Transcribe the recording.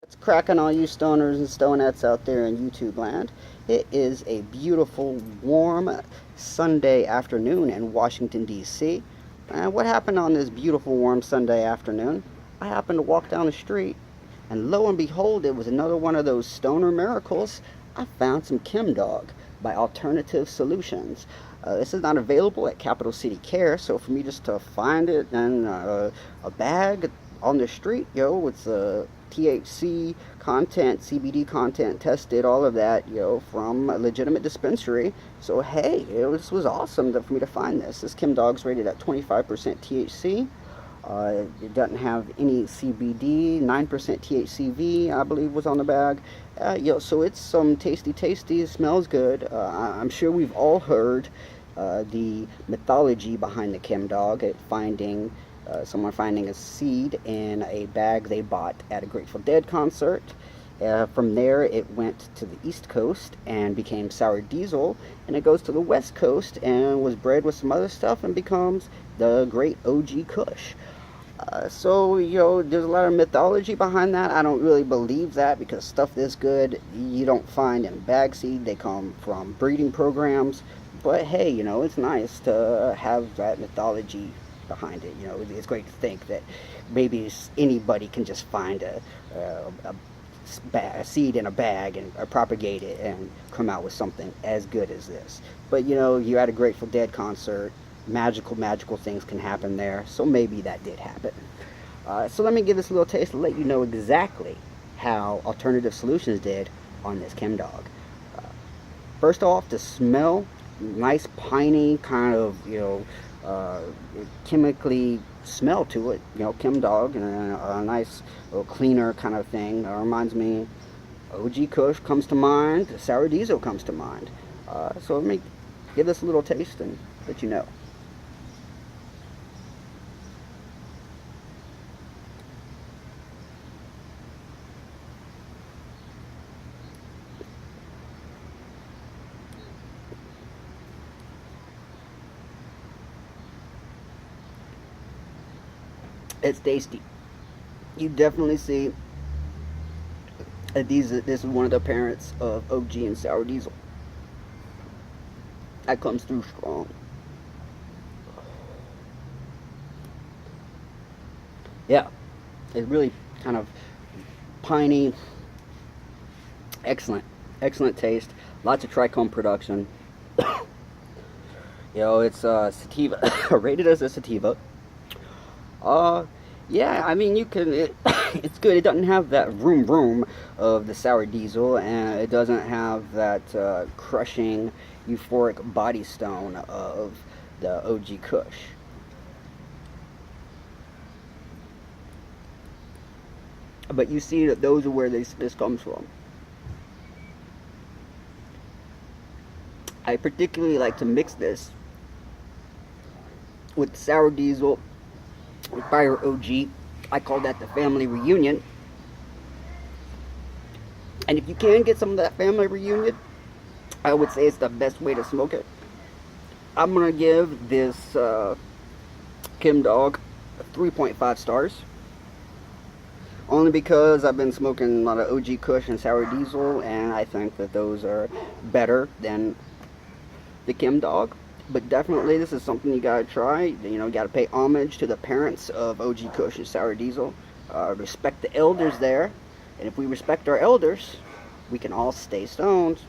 It's cracking all you stoners and stonettes out there in YouTube land. It is a beautiful, warm Sunday afternoon in Washington, D.C. And what happened on this beautiful, warm Sunday afternoon? I happened to walk down the street, and lo and behold, it was another one of those stoner miracles. I found some Chemdawg by Alternative Solutions. This is not available at Capital City Care, so for me just to find it in a bag on the street, it's THC content, CBD content tested, all of that, from a legitimate dispensary. So hey, this was awesome for me to find this. This Chemdawg's rated at 25% THC. It doesn't have any CBD. 9% THCV, I believe, was on the bag. So it's some tasty. It smells good. I'm sure we've all heard the mythology behind the Chemdawg. Someone finding a seed in a bag they bought at a Grateful Dead concert. From there, it went to the East Coast and became sour diesel, and it goes to the West Coast and was bred with some other stuff and becomes the great OG Kush. There's a lot of mythology behind that. I don't really believe that, because stuff this good you don't find in bag seed. They come from breeding programs. But hey, it's nice to have that mythology behind it. It's great to think that maybe anybody can just find a seed in a bag and propagate it and come out with something as good as this. But you're at a Grateful Dead concert. Magical things can happen there. So maybe that did happen. So let me give this a little taste to let you know exactly how Alternative Solutions did on this Chemdawg. First off, the smell, nice piney kind of, chemically smell to it. Chemdawg, and a nice little cleaner kind of thing. Reminds me, OG Kush comes to mind, sour diesel comes to mind. So let me give this a little taste and let you know. It's tasty. You definitely see that this is one of the parents of OG and sour diesel. That comes through strong. Yeah, it's really kind of piney. Excellent taste. Lots of trichome production. It's sativa, rated as a sativa. Uh, yeah, I mean, it's good. It doesn't have that vroom of the sour diesel, and it doesn't have that crushing, euphoric body stone of the OG Kush. But you see that those are where this comes from. I particularly like to mix this with sour diesel, with Fire OG. I call that the family reunion. And if you can get some of that family reunion, I would say it's the best way to smoke it. I'm going to give this Chemdawg 3.5 stars. Only because I've been smoking a lot of OG Kush and sour diesel, and I think that those are better than the Chemdawg. But definitely, this is something you gotta try. You gotta pay homage to the parents of OG Kush and sour diesel. Respect the elders there, and if we respect our elders, we can all stay stoned.